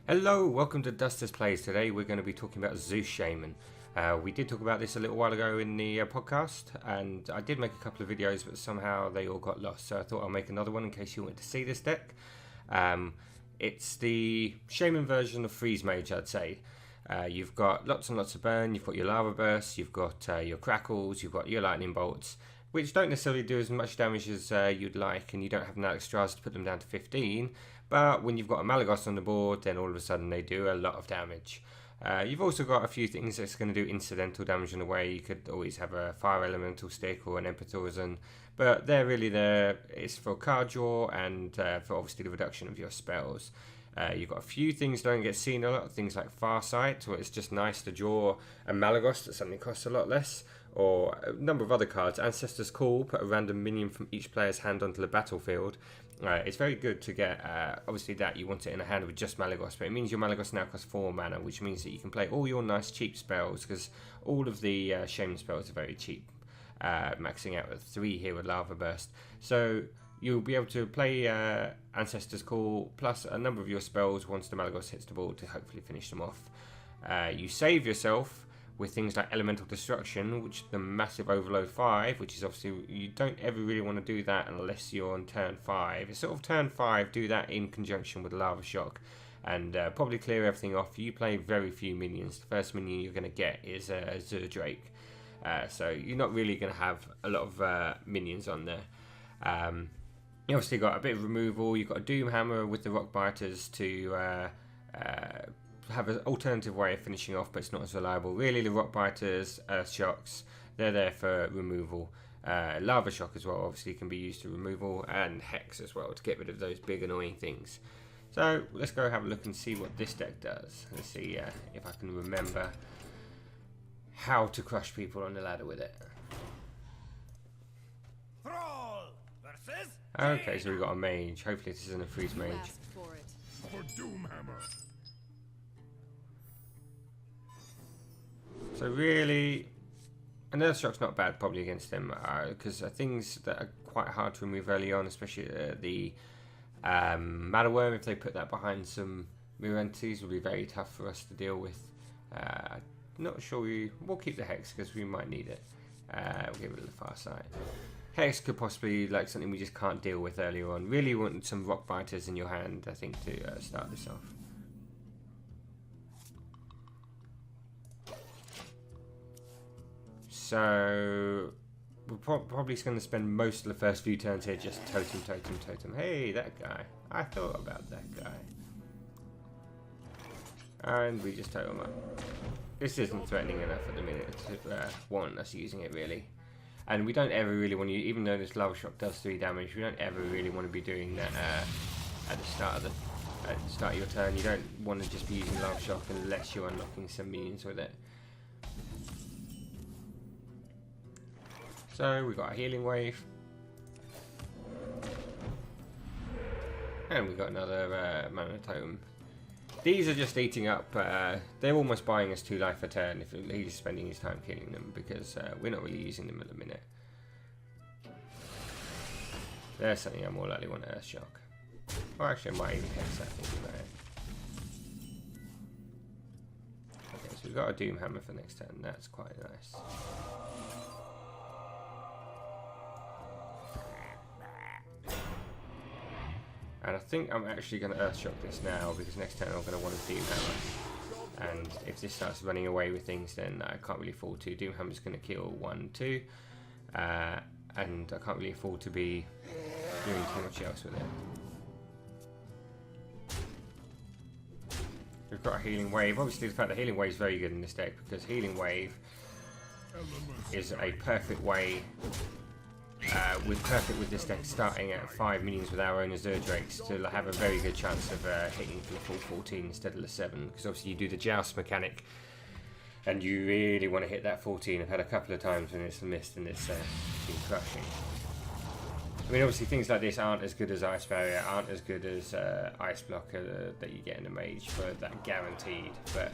Hello, welcome to Dustus Plays. Today we're going to be talking about Zeus Shaman. We did talk about this a little while ago in the podcast, and I did make a couple of videos, but somehow they all got lost, so I thought I'll make another one in case you wanted to see this deck. It's the Shaman version of Freeze Mage, I'd say. You've got lots and lots of burn, you've got your lava bursts, you've got your crackles, you've got your lightning bolts, which don't necessarily do as much damage as you'd like, and you don't have enough extras to put them down to 15. But when you've got a Malagos on the board, then all of a sudden they do a lot of damage. You've also got a few things that's going to do incidental damage in a way. You could always have a Fire Elemental Stick or an Empathorizon, but they're really there. It's for card draw and for obviously the reduction of your spells. You've got a few things that don't get seen a lot, things like Farsight, where it's just nice to draw a Malagos that suddenly costs a lot less, or a number of other cards. Ancestor's Call, put a random minion from each player's hand onto the battlefield. It's very good to get, obviously that you want it in a hand with just Malagos, but it means your Malagos now costs 4 mana, which means that you can play all your nice cheap spells, because all of the Shaman spells are very cheap, maxing out with 3 here with Lava Burst. So you'll be able to play Ancestor's Call, plus a number of your spells once the Malagos hits the board to hopefully finish them off. You save yourself with things like Elemental Destruction, which is the massive Overload 5, which is obviously, you don't ever really want to do that unless you're on turn 5. It's sort of turn 5, do that in conjunction with Lava Shock, and probably clear everything off. You play very few minions. The first minion you're going to get is Zeus Shaman. So you're not really going to have a lot of minions on there. You obviously got a bit of removal. You've got a Doom Hammer with the Rock Biters to have an alternative way of finishing off, but it's not as reliable. Really, the Rock Biters, Earth Shocks, they're there for removal. Lava Shock as well, obviously, can be used to removal, and Hex as well to get rid of those big annoying things. So let's go have a look and see what this deck does. Let's see if I can remember how to crush people on the ladder with it. Okay, so we've got a mage. Hopefully this isn't a freeze mage. For Doom Hammer. So really, an Earth Shock's not bad probably against them, because things that are quite hard to remove early on, especially the Matter Worm, if they put that behind some mirror entities, will be very tough for us to deal with. Not sure we'll keep the Hex because we might need it. We'll get rid of the Farsight. Hex could possibly like something we just can't deal with earlier on. Really want some Rock Biters in your hand, I think, to start this off. So we're probably going to spend most of the first few turns here just totem, totem, totem. Hey, that guy. I thought about that guy. And we just totem up. This isn't threatening enough at the minute to warrant us using it, really. And we don't ever really want to, even though this Lava Shock does 3 damage, we don't ever really want to be doing that at the start of your turn. You don't want to just be using Lava Shock unless you're unlocking some minions with it. So we've got a Healing Wave. And we've got another Mana Tome. These are just eating up, they're almost buying us 2 life a turn if he's spending his time killing them, because we're not really using them at the minute. There's something I more likely want to Earth Shock. Or actually I might even Hex that thing about it. Okay, so we've got a Doom Hammer for next turn, that's quite nice. And I think I'm actually going to Earth Shock this now, because next turn I'm going to want a Doom Hammer. And if this starts running away with things, then I can't really afford to. Doom Hammer's going to kill 1, 2. And I can't really afford to be doing too much else with it. We've got a Healing Wave. Obviously the fact that Healing Wave is very good in this deck, because Healing Wave is a perfect way, perfect with this deck starting at 5 minions with our own Azure Drakes to have a very good chance of hitting for the full 14 instead of the 7, because obviously you do the joust mechanic and you really want to hit that 14. I've had a couple of times when it's missed and it's been crushing. I mean, obviously things like this aren't as good as Ice Barrier, aren't as good as Ice Blocker that you get in a mage for that guaranteed, but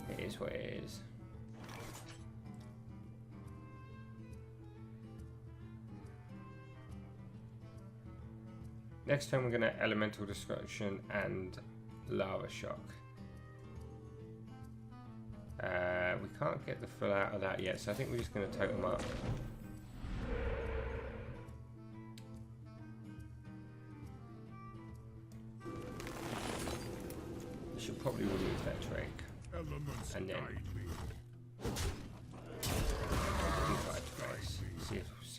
it is what it is. Next turn we're going to Elemental Destruction and Lava Shock. We can't get the full out of that yet, so I think we're just going to totem up. Should probably remove that trick. Elements And then guide me.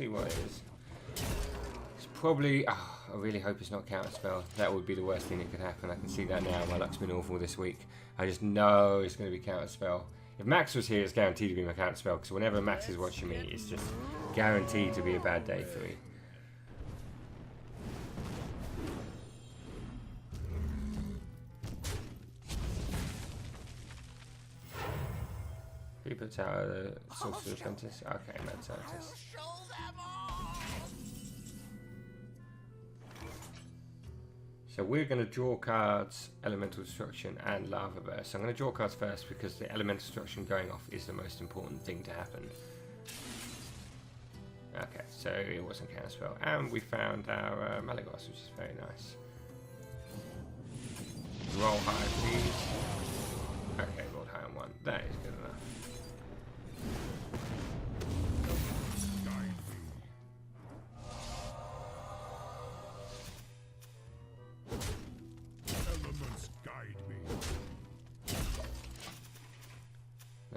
see what it is. It's probably. Oh, I really hope it's not counterspell. That would be the worst thing that could happen. I can see that now. My luck's been awful this week. I just know it's going to be counterspell. If Max was here, it's guaranteed to be my counterspell. Because whenever Max is watching me, it's just guaranteed to be a bad day for me. He puts out the Sorcerer's Apprentice. Okay, Mad Scientist. So we're going to draw cards, Elemental Destruction and Lava Burst. So I'm going to draw cards first because the Elemental Destruction going off is the most important thing to happen. Okay, so it wasn't counterspell. And we found our Malagos, which is very nice. Roll high, please. Okay, rolled high on 1. That is good enough.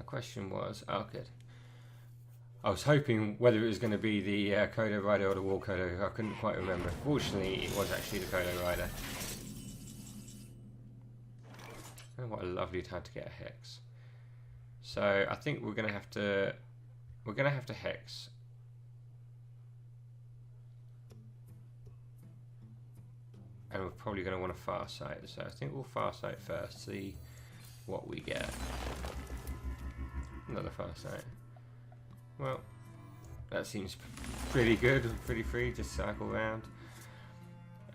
Question was, oh good. I was hoping whether it was going to be the Kodo Rider or the War Kodo. I couldn't quite remember. Fortunately, it was actually the Kodo Rider. Oh, what a lovely time to get a hex. So I think we're going to have to hex. And we're probably going to want a Farsight. So I think we'll Farsight first, see what we get. Another Farsight. Well, that seems pretty good, pretty free, just cycle around.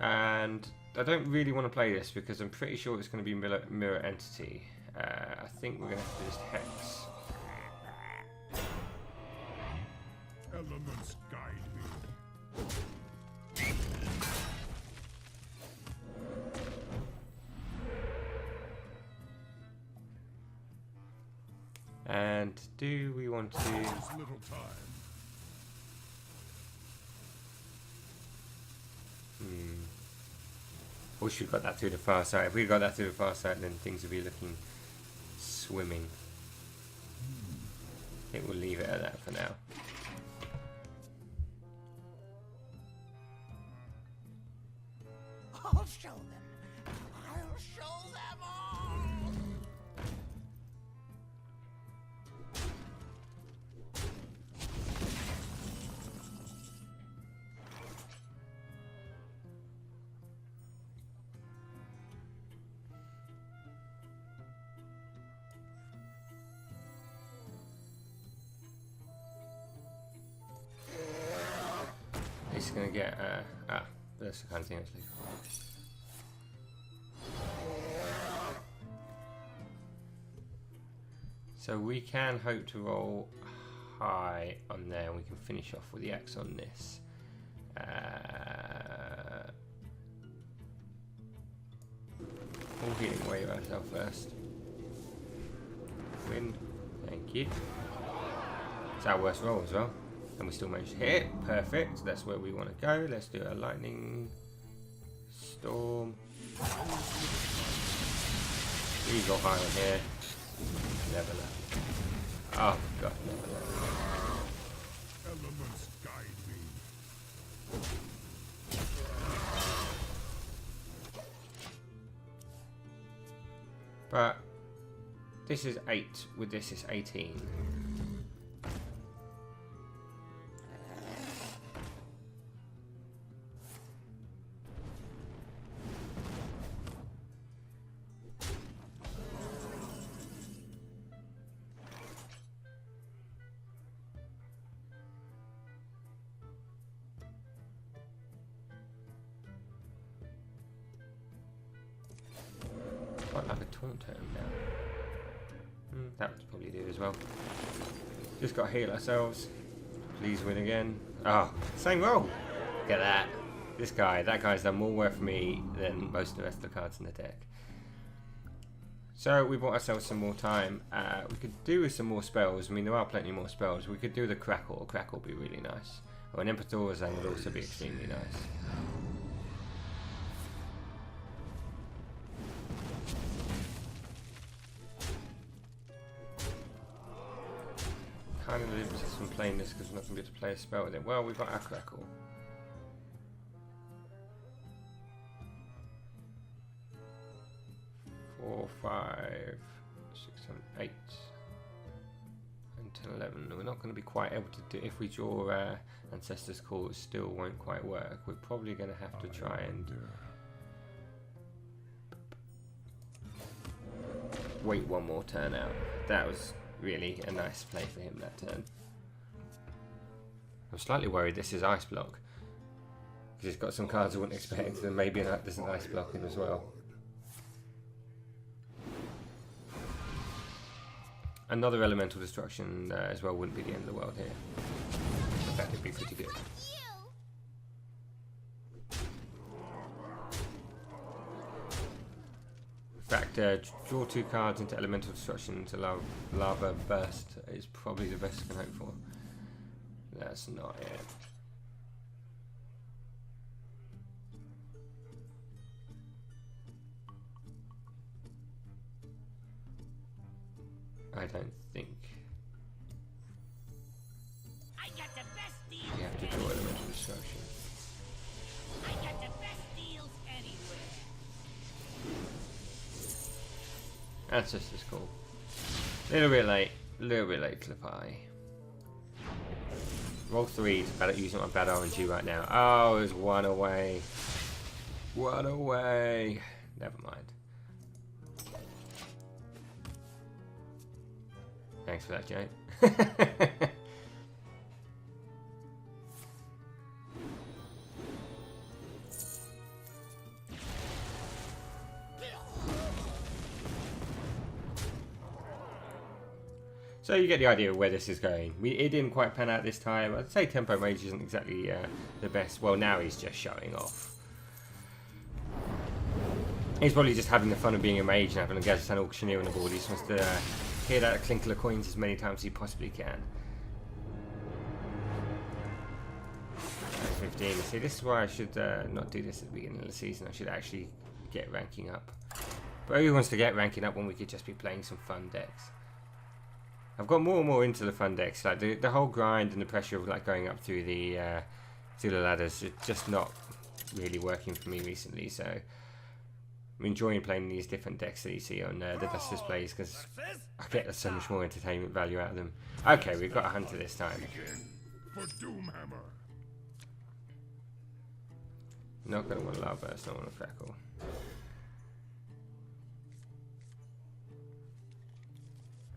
And I don't really want to play this because I'm pretty sure it's going to be Mirror Entity. I think we're going to have to just hex. Elements guide me. And do we want to... Little time. Wish we got that through the far side. If we got that through the far side, then things would be looking swimming. I think we'll leave it at that for now. I'll show them. I'll show them all. It's gonna get that's the kind of thing I was looking for. So we can hope to roll high on there and we can finish off with the axe on this. We'll healing wave ourselves first. Win. Thank you. It's our worst roll as well. And we still managed to hit. Perfect. That's where we want to go. Let's do a lightning storm. We got high on here. Never left. Oh god, never left. Elements guide me. But this is 8. With this, it's 18. Quite like a taunt totem now. That would probably do as well. Just got to heal ourselves. Please win again. Oh, same roll. Look at that. That guy's done more work for me than most of the rest of the cards in the deck. So we bought ourselves some more time. We could do with some more spells. I mean, there are plenty more spells. We could do the Crackle. Crackle would be really nice. Or an Imperator's Zone would also be extremely nice. Kind of limited from playing this because we're not going to be able to play a spell with it. Well, we've got our Crackle. Four, 5, 6, 7, 8, and 10, 11. We're not going to be quite able to do. If we draw Ancestor's Call, it still won't quite work. We're probably going to have to try and wait one more turn out. That was really a nice play for him that turn. I'm slightly worried this is Ice Block because he's got some cards I wouldn't expect, and maybe there's an Ice Block in as well. Another Elemental Destruction as well wouldn't be the end of the world here. In fact, it'd be pretty good. In fact, draw 2 cards into Elemental Destruction to Lava Burst is probably the best I can hope for. That's not it. I don't think. I got the best deals. You have to draw Elemental Destruction. I got the best deals anywhere. That's just as cool. A little bit late to the pie. Roll 3 to bad at using my bad RNG right now. Oh, there's one away. One away. Never mind. Thanks for that, Jay. So you get the idea of where this is going. It didn't quite pan out this time. I'd say Tempo Mage isn't exactly the best. Well, now he's just showing off. He's probably just having the fun of being a mage and having a Gadgetzan Auctioneer on the board. He just wants to hear that clinkle of coins as many times as he possibly can. 15. See, this is why I should not do this at the beginning of the season. I should actually get ranking up. But who wants to get ranking up when we could just be playing some fun decks? I've got more and more into the fun decks. Like the whole grind and the pressure of like going up through the ladders is just not really working for me recently. So I'm enjoying playing these different decks that you see on the Dustus plays because I get so much more entertainment value out of them. Okay, we've got a Hunter this time. For Doomhammer. Not going to want a Lava Burst, I want a Crackle.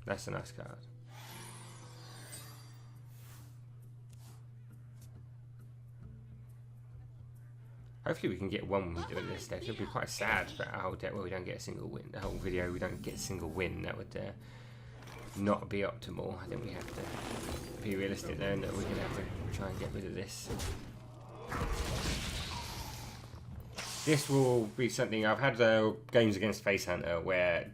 That's a nice card. Hopefully we can get one when we do this deck. It would be quite sad for our whole deck where we don't get a single win. The whole video we don't get a single win. That would not be optimal. I think we have to be realistic there, and that we're going to have to try and get rid of this. This will be something. I've had games against Face Hunter where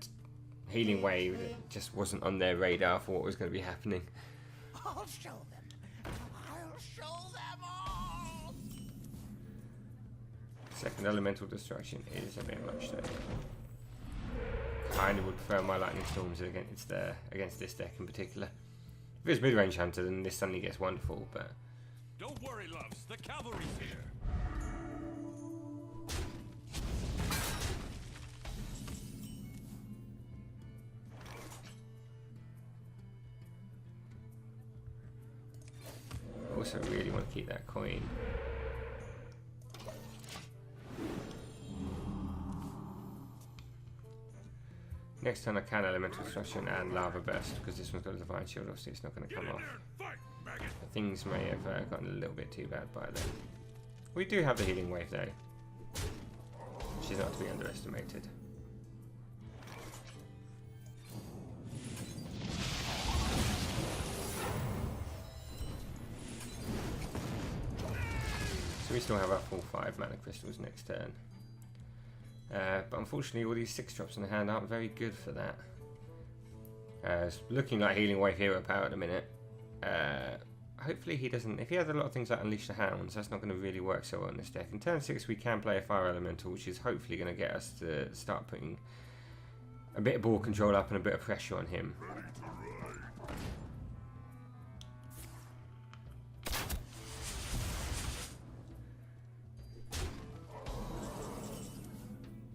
Healing Wave just wasn't on their radar for what was going to be happening. I'll show them. I'll show them all. Second Elemental Destruction is a bit much though. Kind of would prefer my Lightning Storms against this deck in particular. If it's mid-range Hunter, then this suddenly gets wonderful, but... Don't worry, loves. The cavalry's here. Also really want to keep that coin. Next turn I can Elemental Destruction and Lava Burst because this one's got a Divine Shield, obviously it's not going to come off. Things may have gotten a little bit too bad by then. We do have the Healing Wave though, which is not to be underestimated. So we still have our full 5 mana crystals next turn. But unfortunately all these 6-drops in the hand aren't very good for that. It's looking like Healing Wave Hero Power at the minute. Hopefully he doesn't... If he has a lot of things like Unleash the Hounds, that's not going to really work so well in this deck. In turn 6 we can play a Fire Elemental, which is hopefully going to get us to start putting a bit of ball control up and a bit of pressure on him.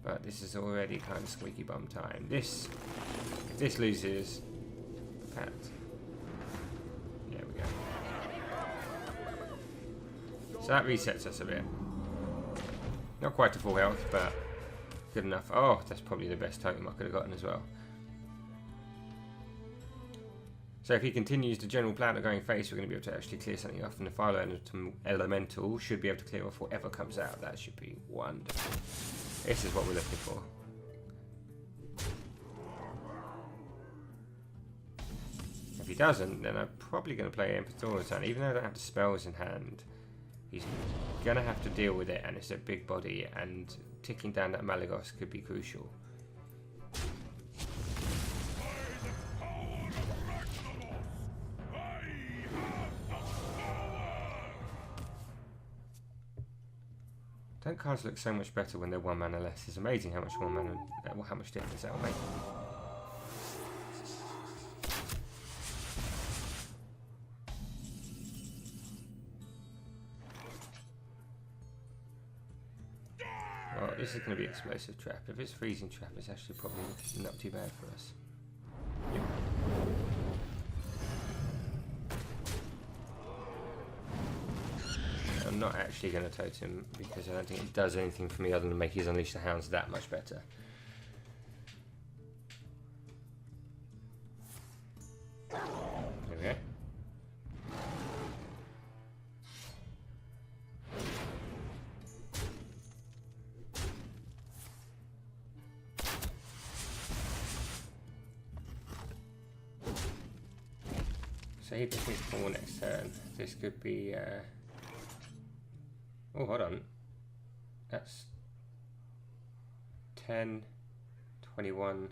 But this is already kind of squeaky bum time. If this loses, Pat. There we go. So that resets us a bit. Not quite to full health, but good enough. Oh, that's probably the best totem I could have gotten as well. So if he continues the general plan of going face, we're going to be able to actually clear something off, and the Fire Elemental should be able to clear off whatever comes out. That should be wonderful. This is what we're looking for. If he doesn't, then I'm probably going to play Empathoraton. Even though I don't have the spells in hand, he's going to have to deal with it, and it's a big body, and ticking down that Malygos could be crucial. Don't cards look so much better when they're 1 mana less? It's amazing how much more mana, how much difference that will make. Well, this is going to be Explosive Trap. If it's Freezing Trap, it's actually probably not too bad for us. Yep. I'm not actually going to totem because I don't think it does anything for me other than make his Unleash the Hounds that much better. There we go. So he just needs 4 next turn. This could be... Oh, hold on. That's 10, 21,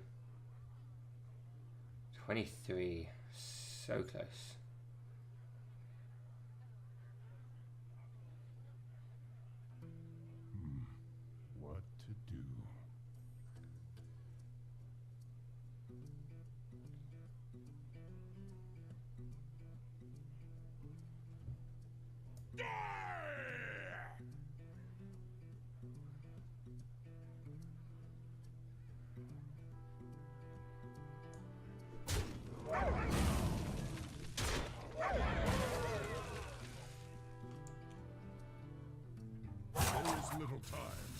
23. So close. What to do?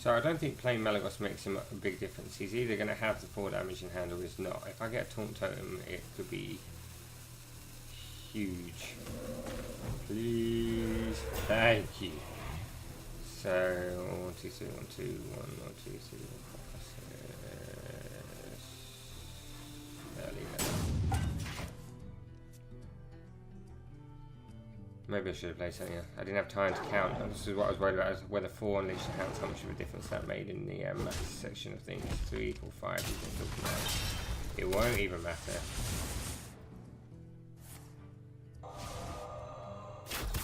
So I don't think playing Malygos makes him a big difference. He's either going to have the 4 damage in hand or he's not. If I get a Taunt Totem, it could be huge. Please. Thank you. So, 1, 2, 3, 1, 2, 1, 1, 2, 3, 4, 5, 6. Maybe I should have played something else. I didn't have time to count. This is what I was worried about, is whether 4 Unleash the Hounds, how much of a difference that made in the math section of things. 3, 4, 5, you can talk about. It won't even matter.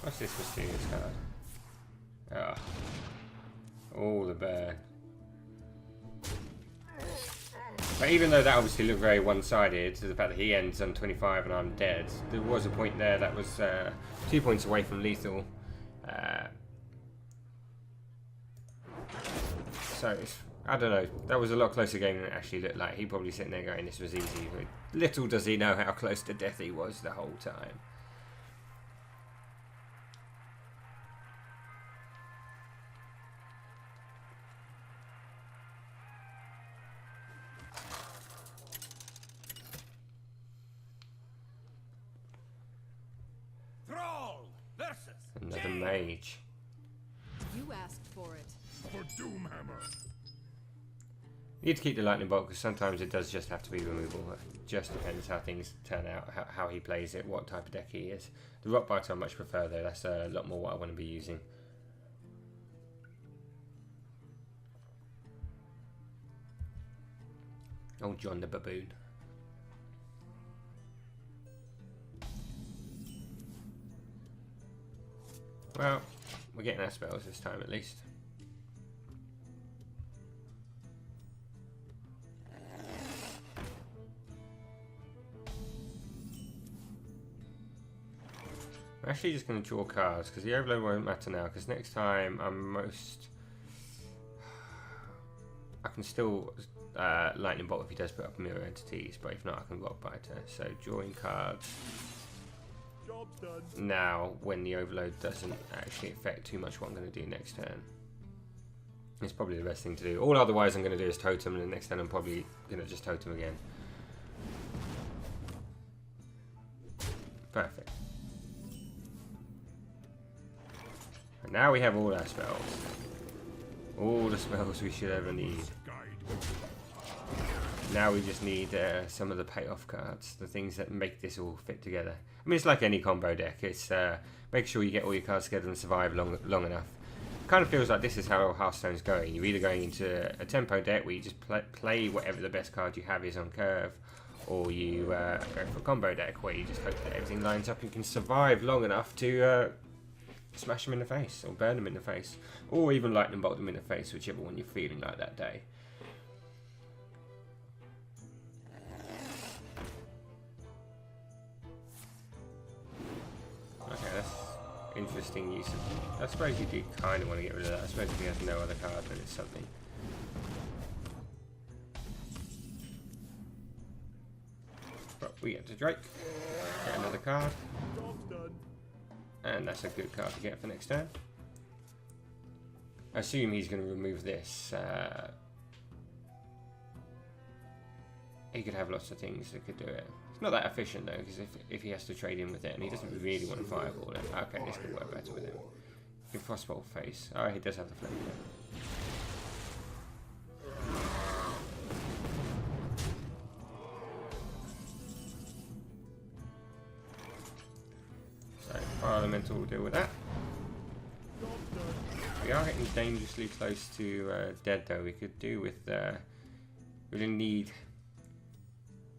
What's this mysterious card? Ah. All the burn. But even though that obviously looked very one-sided, to the fact that he ends on 25 and I'm dead, there was a point there that was 2 points away from lethal. So, I don't know, that was a lot closer game than it actually looked like. He probably sitting there going, this was easy. But little does he know how close to death he was the whole time. Another mage. You asked for it. For Doomhammer. You need to keep the lightning bolt because sometimes it does just have to be removable. It just depends how things turn out, how he plays it, what type of deck he is. The rock biter I much prefer though. That's a lot more what I want to be using. Oh, John the Baboon. Well, we're getting our spells this time at least. I'm actually just going to draw cards because the overload won't matter now, because next time I can still lightning bolt if he does put up mirror entities, but if not I can rock biter. So drawing cards. Job's done. Now when the overload doesn't actually affect too much what I'm going to do next turn. It's probably the best thing to do. All otherwise I'm going to do is totem, and the next turn I'm probably going to just totem again. Perfect. And now we have all our spells. All the spells we should ever need. Now we just need some of the payoff cards, the things that make this all fit together. I mean, it's like any combo deck. It's make sure you get all your cards together and survive long enough. Kind of feels like this is how Hearthstone's going. You're either going into a tempo deck where you just play whatever the best card you have is on curve, or you go for a combo deck where you just hope that everything lines up and can survive long enough to smash them in the face, or burn them in the face, or even lightning bolt them in the face, whichever one you're feeling like that day. Okay, that's interesting use of... I suppose you do kind of want to get rid of that. I suppose if he has no other card, then it's something. But we get to Drake, get another card. Job's done. And that's a good card to get for next turn. I assume he's going to remove this. He could have lots of things that could do it. It's not that efficient though, because if he has to trade in with it, and he doesn't really want to fireball it. Okay, this could work better with him. He can frostbolt face. Oh, he does have the flame. So Elemental will deal with that. We are getting dangerously close to dead though. We could do with we really need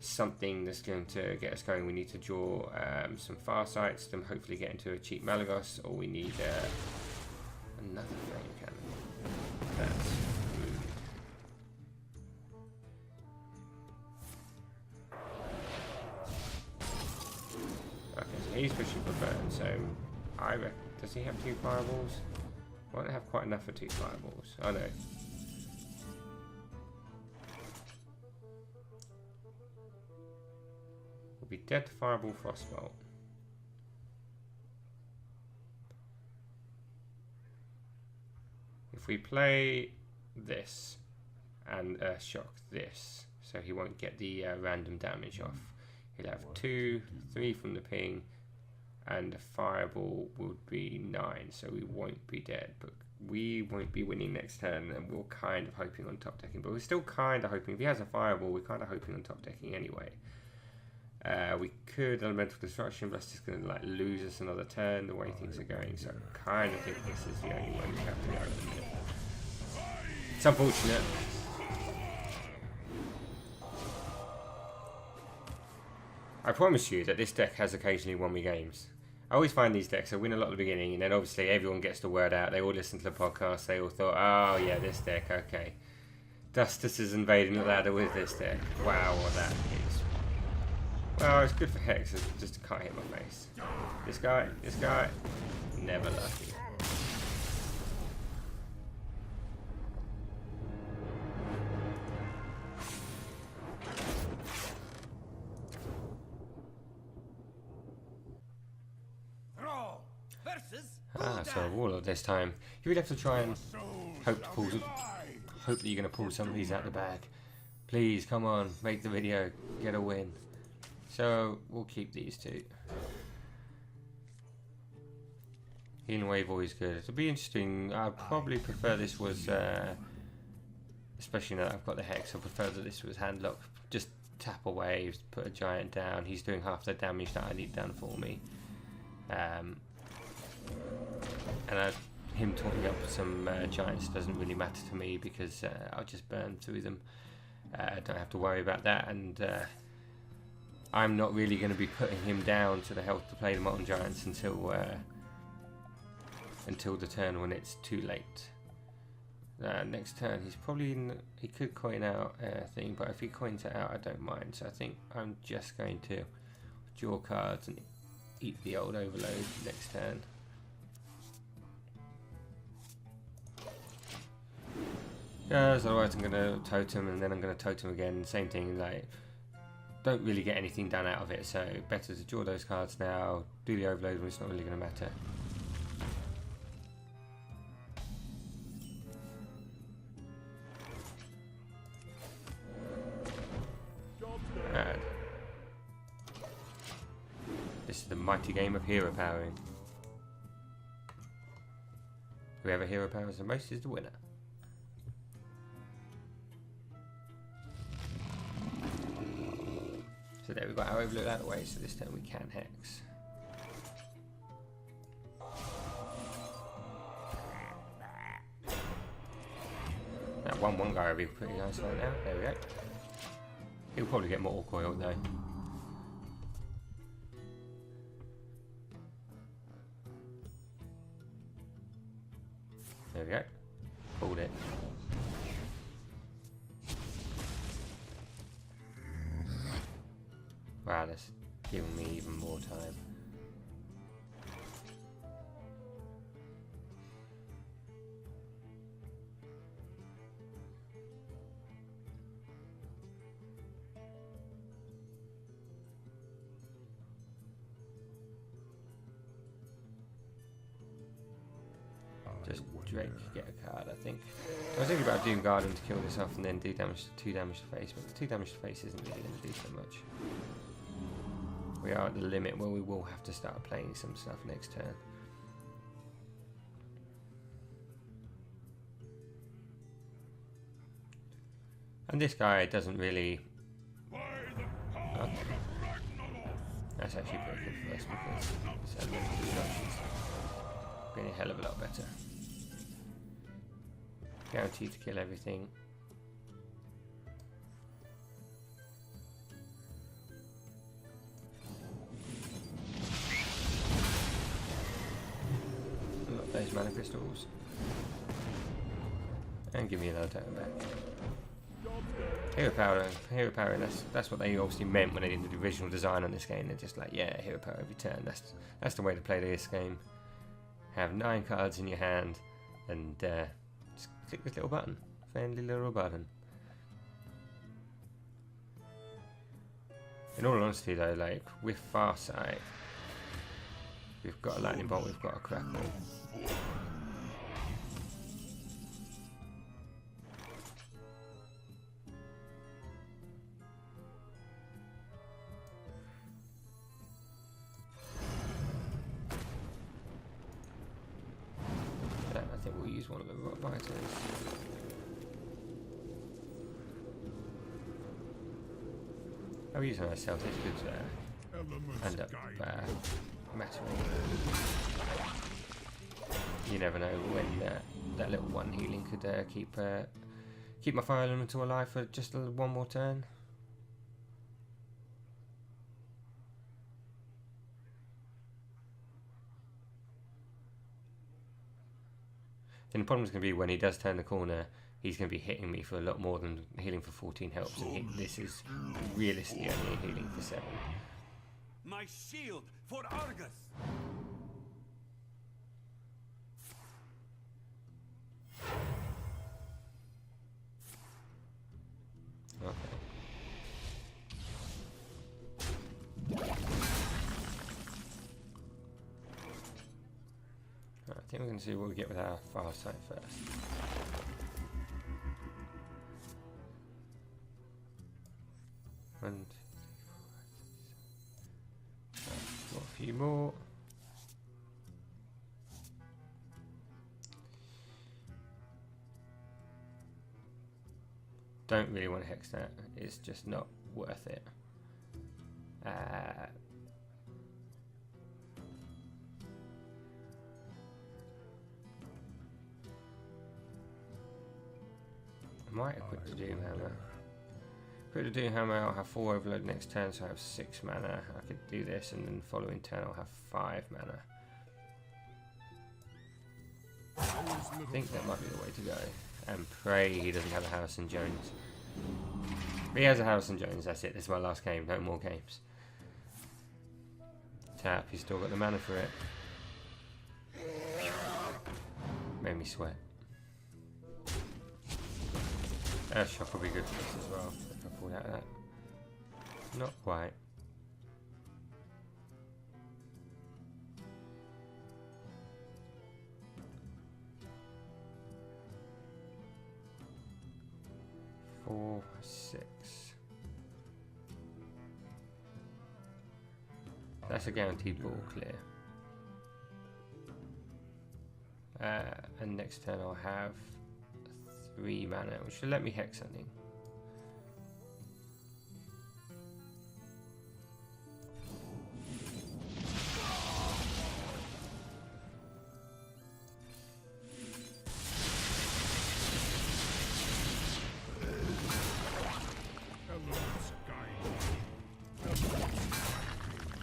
something that's going to get us going. We need to draw some Farsights, then hopefully get into a cheap Malagos, or we need another flame cannon. That's rude. Okay, so he's pushing for burn, so I reckon, does he have 2 fireballs? Won't have quite enough for 2 fireballs. I know. We'll be dead to fireball frostbolt. If we play this and shock this, so he won't get the random damage off. He'll have 2, 3 from the ping, and a fireball would be 9, so we won't be dead, but we won't be winning next turn, and we're kind of hoping on top decking, but we're still kind of hoping. If he has a fireball, we're kind of hoping on top decking anyway. We could Elemental Destruction, but that's just going to like lose us another turn the way things are going, so I kind of think this is the only one we have to go at the minute. It's unfortunate. I promise you that this deck has occasionally won me games. I always find these decks, I win a lot at the beginning, and then obviously everyone gets the word out. They all listen to the podcast. They all thought, oh yeah, this deck, okay. Dustus is invading the ladder with this deck. Wow, what that is. Well, it's good for Hex, it just can't hit my face. This guy, never lucky. So a Warlord this time. You would have to try and hope that you're going to pull some of these out of the bag. Please, come on, make the video, get a win. So we'll keep these 2. Healing Wave always good. It'll be interesting. I'd probably prefer this was, especially now that I've got the Hex, I prefer that this was hand lock. Just tap away, put a giant down. He's doing half the damage that I need done for me. And him talking up some giants doesn't really matter to me because I'll just burn through them. don't have to worry about that, and I'm not really going to be putting him down to the health to play the Molten Giants until the turn when it's too late. Next turn, he's probably he could coin out a thing, but if he coins it out, I don't mind. So I think I'm just going to draw cards and eat the old overload next turn. Because otherwise I'm going to totem and then I'm going to totem again. Same thing, like, don't really get anything done out of it. So better to draw those cards now, do the overload when it's not really going to matter. This is the mighty game of hero powering. Whoever hero powers the most is the winner. So there, we've got our overload out of the way, so this turn we can hex. That 1/1 guy will be pretty nice right now. There we go. He'll probably get more coil though. There we go. Pulled it. Wow, that's giving me even more time. Just Drake get a card, I think. I was thinking about doing Garden to kill this off and then do damage, 2 damage to face, but the 2 damage to face isn't really going to do so much. We are at the limit where we will have to start playing some stuff next turn. And this guy doesn't really... Okay. That's actually pretty good for us because this elemental destruction's been a hell of a lot better. Guaranteed to kill everything. Unlock those mana crystals. And give me another totem back. Hero power, that's what they obviously meant when they did the original design on this game. They're just like, yeah, hero power every turn. That's the way to play this game. Have 9 cards in your hand and just click this little button. Friendly little button. In all honesty though, like with Farsight, we've got a lightning bolt, we've got a crackle. I think we'll use one of the rock biters. I'll use myself, this could end up mattering. You never know when that little one healing could keep my fire elemental alive for just one more turn. And the problem is going to be when he does turn the corner, he's going to be hitting me for a lot more than healing for 14 helps, and this is realistically only healing for 7. My shield for Argus. Okay. I think we're going to see what we get with our Farsight first. And got a few more. Don't really want to hex that. It's just not worth it. I might equip the Doom Hammer. Put the Doom Hammer, I'll have 4 overload next turn, so I have 6 mana. I could do this, and then the following turn I'll have 5 mana. I think that might be the way to go. And pray he doesn't have a Harrison Jones. If he has a Harrison Jones, that's it. This is my last game. No more games. Tap, he's still got the mana for it. Made me sweat. Shock will be good for this as well. If I pulled out of that. Not quite. Four, 6. That's a guaranteed ball clear. And next turn I'll have 3 mana, which should let me hex something.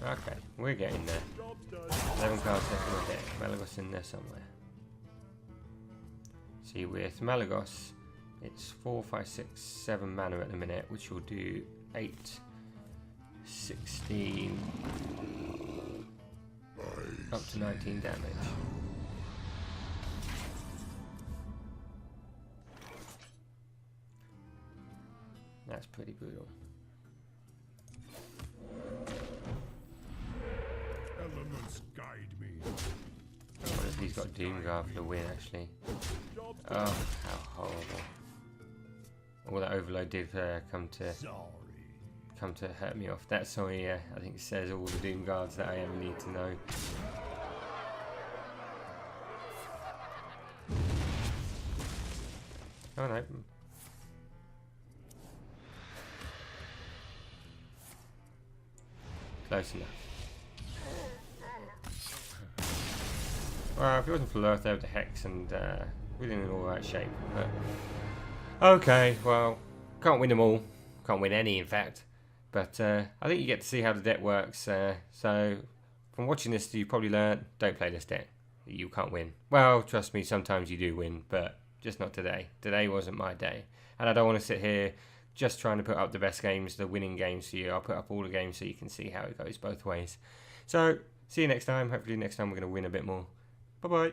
Okay, we're getting there. 11 cards left in the deck. Malagos in there somewhere. See, with Malagos, it's 4, 5, 6, 7 mana at the minute, which will do 8, 16, up to 19 damage. That's pretty brutal. Elements guide me. I wonder if he's got Doomguard for the win, actually. Oh, how horrible. All that overload did come to hurt me off. That sorry, I think it says all the Doomguards that I ever need to know. Oh no. Close enough. Well, if it wasn't for Lurth, over the Hex, and we're in alright shape. But okay, well, can't win them all. Can't win any, in fact. But I think you get to see how the deck works. So from watching this, you probably learned, don't play this deck. You can't win. Well, trust me, sometimes you do win, but just not today. Today wasn't my day. And I don't want to sit here just trying to put up the best games, the winning games for you. I'll put up all the games so you can see how it goes both ways. So, see you next time. Hopefully next time we're going to win a bit more. Bye-bye.